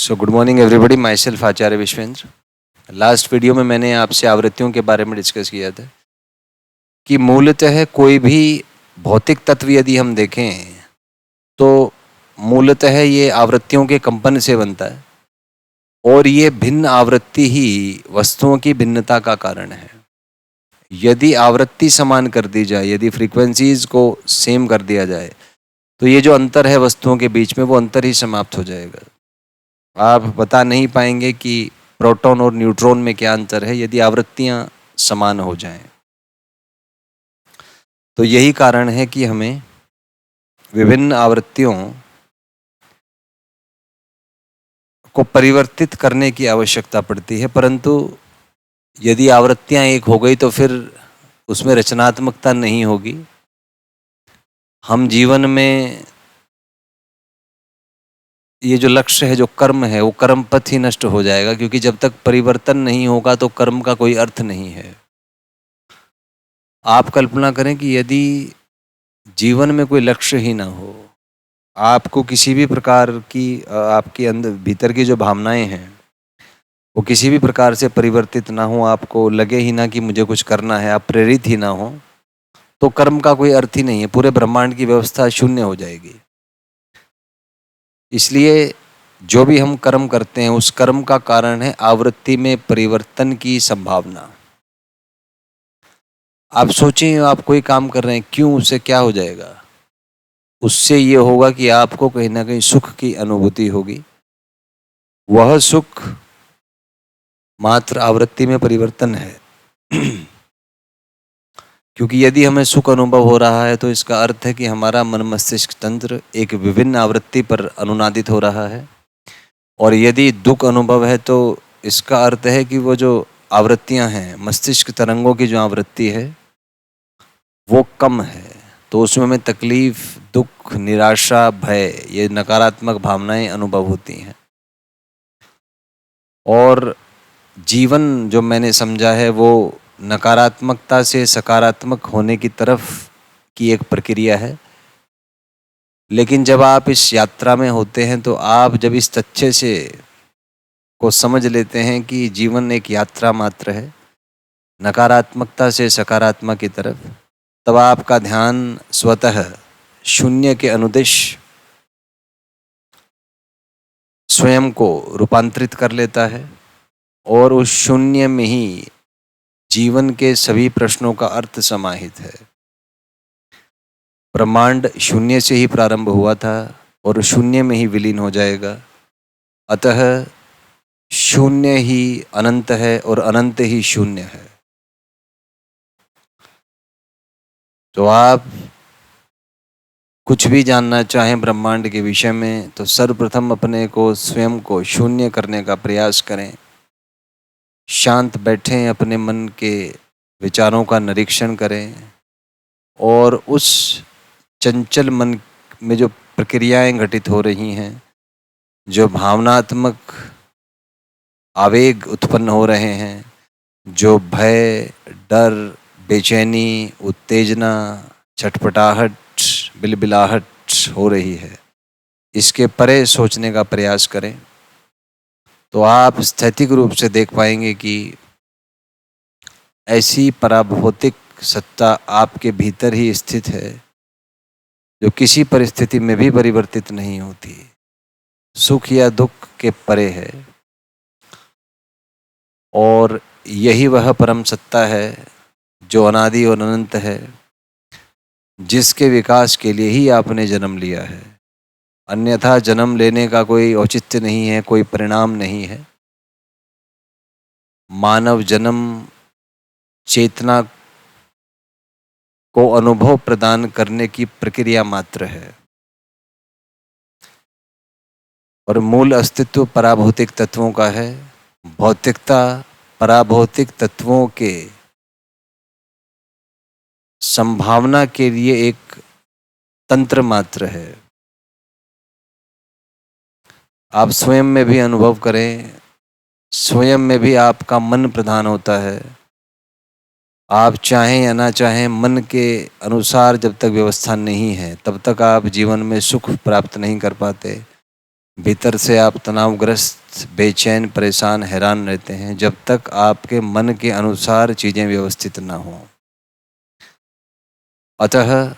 So good morning everybody, my self Acharya Vishvendra. Last video में मैंने आपसे आवृत्तियों के बारे में डिस्कस किया था कि मूलतः कोई भी भौतिक तत्व यदि हम देखें तो मूलतः ये आवृत्तियों के कंपन से बनता है और ये भिन्न आवृत्ति ही वस्तुओं की भिन्नता का कारण है। यदि आवृत्ति समान कर दी जाए, यदि फ्रीक्वेंसीज को सेम कर दिया जाए तो ये जो अंतर है वस्तुओं के बीच में, वो अंतर ही समाप्त हो जाएगा। आप बता नहीं पाएंगे कि प्रोटॉन और न्यूट्रॉन में क्या अंतर है यदि आवृत्तियां समान हो जाएं। तो यही कारण है कि हमें विभिन्न आवृत्तियों को परिवर्तित करने की आवश्यकता पड़ती है, परंतु यदि आवृत्तियां एक हो गई तो फिर उसमें रचनात्मकता नहीं होगी। हम जीवन में ये जो लक्ष्य है, जो कर्म है, वो कर्म पथ ही नष्ट हो जाएगा, क्योंकि जब तक परिवर्तन नहीं होगा तो कर्म का कोई अर्थ नहीं है। आप कल्पना करें कि यदि जीवन में कोई लक्ष्य ही ना हो, आपको किसी भी प्रकार की आपके अंदर भीतर की जो भावनाएं हैं वो किसी भी प्रकार से परिवर्तित ना हो, आपको लगे ही ना कि मुझे कुछ करना है, आप प्रेरित ही ना हो, तो कर्म का कोई अर्थ ही नहीं है। पूरे ब्रह्मांड की व्यवस्था शून्य हो जाएगी। इसलिए जो भी हम कर्म करते हैं उस कर्म का कारण है आवृत्ति में परिवर्तन की संभावना। आप सोचें, आप कोई काम कर रहे हैं, क्यों, उससे क्या हो जाएगा? उससे ये होगा कि आपको कहीं ना कहीं सुख की अनुभूति होगी। वह सुख मात्र आवृत्ति में परिवर्तन है। क्योंकि यदि हमें सुख अनुभव हो रहा है तो इसका अर्थ है कि हमारा मन मस्तिष्क तंत्र एक विभिन्न आवृत्ति पर अनुनादित हो रहा है, और यदि दुख अनुभव है तो इसका अर्थ है कि वो जो आवृत्तियां हैं, मस्तिष्क तरंगों की जो आवृत्ति है वो कम है, तो उसमें हमें तकलीफ, दुख, निराशा, भय, ये नकारात्मक भावनाएं अनुभव होती हैं। और जीवन जो मैंने समझा है वो नकारात्मकता से सकारात्मक होने की तरफ की एक प्रक्रिया है। लेकिन जब आप इस यात्रा में होते हैं तो आप जब इस तथ्य से को समझ लेते हैं कि जीवन एक यात्रा मात्र है नकारात्मकता से सकारात्मक की तरफ, तब आपका ध्यान स्वतः शून्य के अनुदिश स्वयं को रूपांतरित कर लेता है, और उस शून्य में ही जीवन के सभी प्रश्नों का अर्थ समाहित है। ब्रह्मांड शून्य से ही प्रारंभ हुआ था और शून्य में ही विलीन हो जाएगा। अतः शून्य ही अनंत है और अनंत ही शून्य है। तो आप कुछ भी जानना चाहें ब्रह्मांड के विषय में तो सर्वप्रथम अपने को, स्वयं को शून्य करने का प्रयास करें। शांत बैठें, अपने मन के विचारों का निरीक्षण करें और उस चंचल मन में जो प्रक्रियाएं घटित हो रही हैं, जो भावनात्मक आवेग उत्पन्न हो रहे हैं, जो भय, डर, बेचैनी, उत्तेजना, छटपटाहट, बिलबिलाहट हो रही है, इसके परे सोचने का प्रयास करें तो आप स्थैतिक रूप से देख पाएंगे कि ऐसी पराभौतिक सत्ता आपके भीतर ही स्थित है जो किसी परिस्थिति में भी परिवर्तित नहीं होती, सुख या दुख के परे है। और यही वह परम सत्ता है जो अनादि और अनंत है, जिसके विकास के लिए ही आपने जन्म लिया है। अन्यथा जन्म लेने का कोई औचित्य नहीं है, कोई परिणाम नहीं है। मानव जन्म चेतना को अनुभव प्रदान करने की प्रक्रिया मात्र है, और मूल अस्तित्व पराभौतिक तत्वों का है। भौतिकता पराभौतिक तत्वों के संभावना के लिए एक तंत्र मात्र है। आप स्वयं में भी अनुभव करें, स्वयं में भी आपका मन प्रधान होता है। आप चाहें या ना चाहें, मन के अनुसार जब तक व्यवस्था नहीं है तब तक आप जीवन में सुख प्राप्त नहीं कर पाते। भीतर से आप तनावग्रस्त, बेचैन, परेशान, हैरान रहते हैं जब तक आपके मन के अनुसार चीज़ें व्यवस्थित ना हों। अतः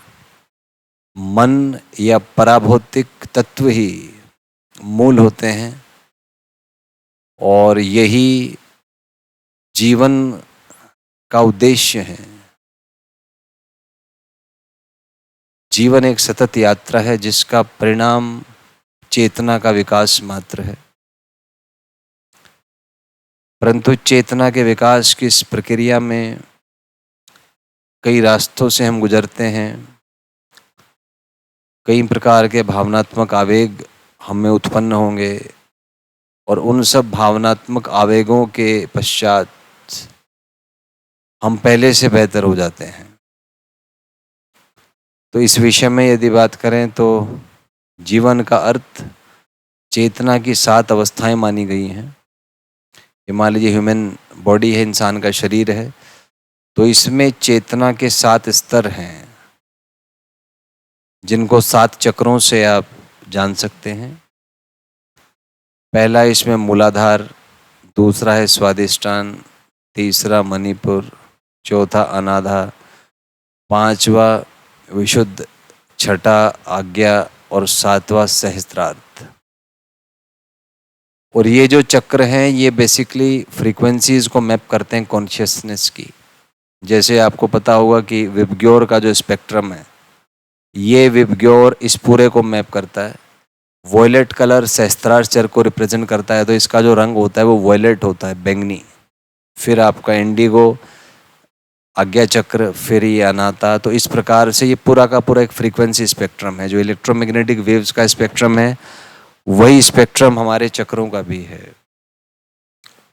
मन या पराभौतिक तत्व ही मूल होते हैं और यही जीवन का उद्देश्य है। जीवन एक सतत यात्रा है जिसका परिणाम चेतना का विकास मात्र है। परंतु चेतना के विकास की इस प्रक्रिया में कई रास्तों से हम गुजरते हैं। कई प्रकार के भावनात्मक आवेग हम में उत्पन्न होंगे और उन सब भावनात्मक आवेगों के पश्चात हम पहले से बेहतर हो जाते हैं। तो इस विषय में यदि बात करें तो जीवन का अर्थ चेतना की 7 अवस्थाएं मानी गई हैं। ये मान लीजिए ह्यूमन बॉडी है, इंसान का शरीर है, तो इसमें चेतना के 7 स्तर हैं जिनको 7 चक्रों से आप जान सकते हैं। पहला इसमें मूलाधार, दूसरा है स्वादिष्टान, तीसरा मणिपुर, चौथा अनाधा, पांचवा विशुद्ध, छठा आज्ञा और सातवां सहस्त्रार्थ। और ये जो चक्र हैं ये बेसिकली फ्रीक्वेंसीज को मैप करते हैं कॉन्शियसनेस की। जैसे आपको पता होगा कि विबग्योर का जो स्पेक्ट्रम है, ये विबग्योर इस पूरे को मैप करता है। वॉयलेट कलर सहस्त्रार्थ चक्र को रिप्रेजेंट करता है, तो इसका जो रंग होता है वो वॉयलेट होता है, बैंगनी। फिर आपका इंडिगो, आज्ञा चक्र, फिर ये अनाता। तो इस प्रकार से ये पूरा का पूरा एक फ्रीक्वेंसी स्पेक्ट्रम है। जो इलेक्ट्रोमैग्नेटिक वेव्स का स्पेक्ट्रम है वही स्पेक्ट्रम हमारे चक्रों का भी है।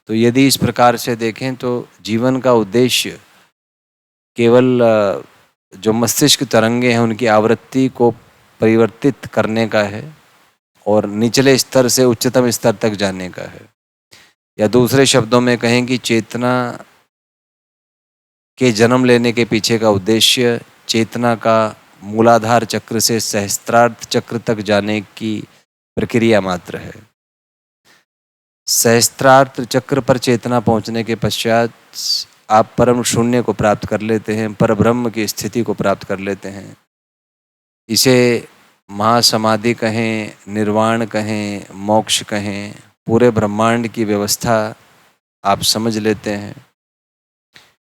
तो यदि इस प्रकार से देखें तो जीवन का उद्देश्य केवल जो मस्तिष्क तरंगे हैं उनकी आवृत्ति को परिवर्तित करने का है और निचले स्तर से उच्चतम स्तर तक जाने का है। या दूसरे शब्दों में कहें कि चेतना के जन्म लेने के पीछे का उद्देश्य चेतना का मूलाधार चक्र से सहस्त्रार्थ चक्र तक जाने की प्रक्रिया मात्र है। सहस्त्रार्थ चक्र पर चेतना पहुंचने के पश्चात आप परम शून्य को प्राप्त कर लेते हैं, परब्रह्म की स्थिति को प्राप्त कर लेते हैं। इसे महासमाधि कहें, निर्वाण कहें, मोक्ष कहें, पूरे ब्रह्मांड की व्यवस्था आप समझ लेते हैं।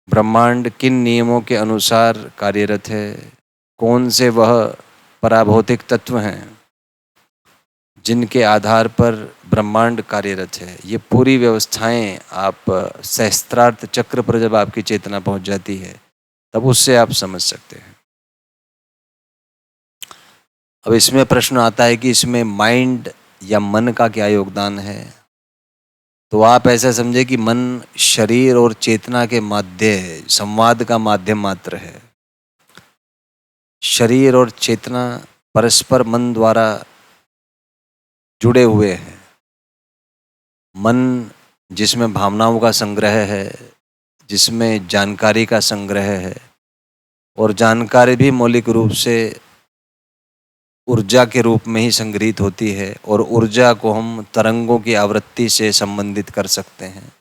ब्रह्मांड किन नियमों के अनुसार कार्यरत है, कौन से वह पराभौतिक तत्व हैं जिनके आधार पर ब्रह्मांड कार्यरत है, ये पूरी व्यवस्थाएं आप सहस्त्रार्थ चक्र पर जब आपकी चेतना पहुंच जाती है तब उससे आप समझ सकते हैं। अब इसमें प्रश्न आता है कि इसमें माइंड या मन का क्या योगदान है। तो आप ऐसा समझे कि मन शरीर और चेतना के माध्य संवाद का माध्यम मात्र है। शरीर और चेतना परस्पर मन द्वारा जुड़े हुए हैं। मन जिसमें भावनाओं का संग्रह है, जिसमें जानकारी का संग्रह है, और जानकारी भी मौलिक रूप से ऊर्जा के रूप में ही संग्रहित होती है और ऊर्जा को हम तरंगों की आवृत्ति से संबंधित कर सकते हैं।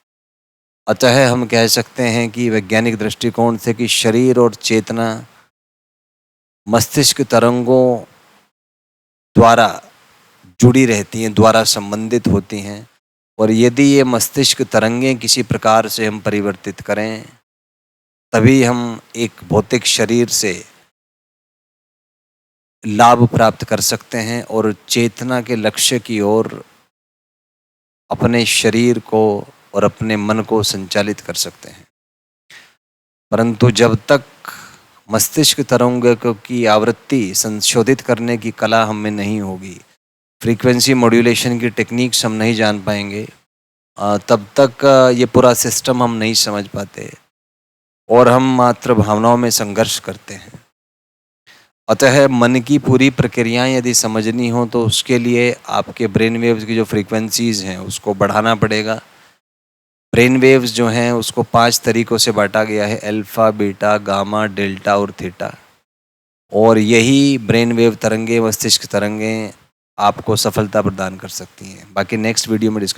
अतः हम कह सकते हैं कि वैज्ञानिक दृष्टिकोण से कि शरीर और चेतना मस्तिष्क तरंगों द्वारा जुड़ी रहती हैं, द्वारा संबंधित होती हैं। और यदि ये मस्तिष्क तरंगें किसी प्रकार से हम परिवर्तित करें तभी हम एक भौतिक शरीर से लाभ प्राप्त कर सकते हैं और चेतना के लक्ष्य की ओर अपने शरीर को और अपने मन को संचालित कर सकते हैं। परंतु जब तक मस्तिष्क तरंगों की आवृत्ति संशोधित करने की कला हम में नहीं होगी, फ्रीक्वेंसी मॉड्यूलेशन की टेक्निक्स हम नहीं जान पाएंगे, तब तक ये पूरा सिस्टम हम नहीं समझ पाते और हम मात्र भावनाओं में संघर्ष करते हैं। अतः मन की पूरी प्रक्रियाएं यदि समझनी हो तो उसके लिए आपके ब्रेन वेव्स की जो फ्रीक्वेंसीज हैं उसको बढ़ाना पड़ेगा। ब्रेन वेव्स जो हैं उसको 5 तरीकों से बांटा गया है, अल्फा, बीटा, गामा, डेल्टा और थीटा। और यही ब्रेन वेव तरंगे, मस्तिष्क तरंगें आपको सफलता प्रदान कर सकती हैं। बाकी नेक्स्ट वीडियो में डिस्कस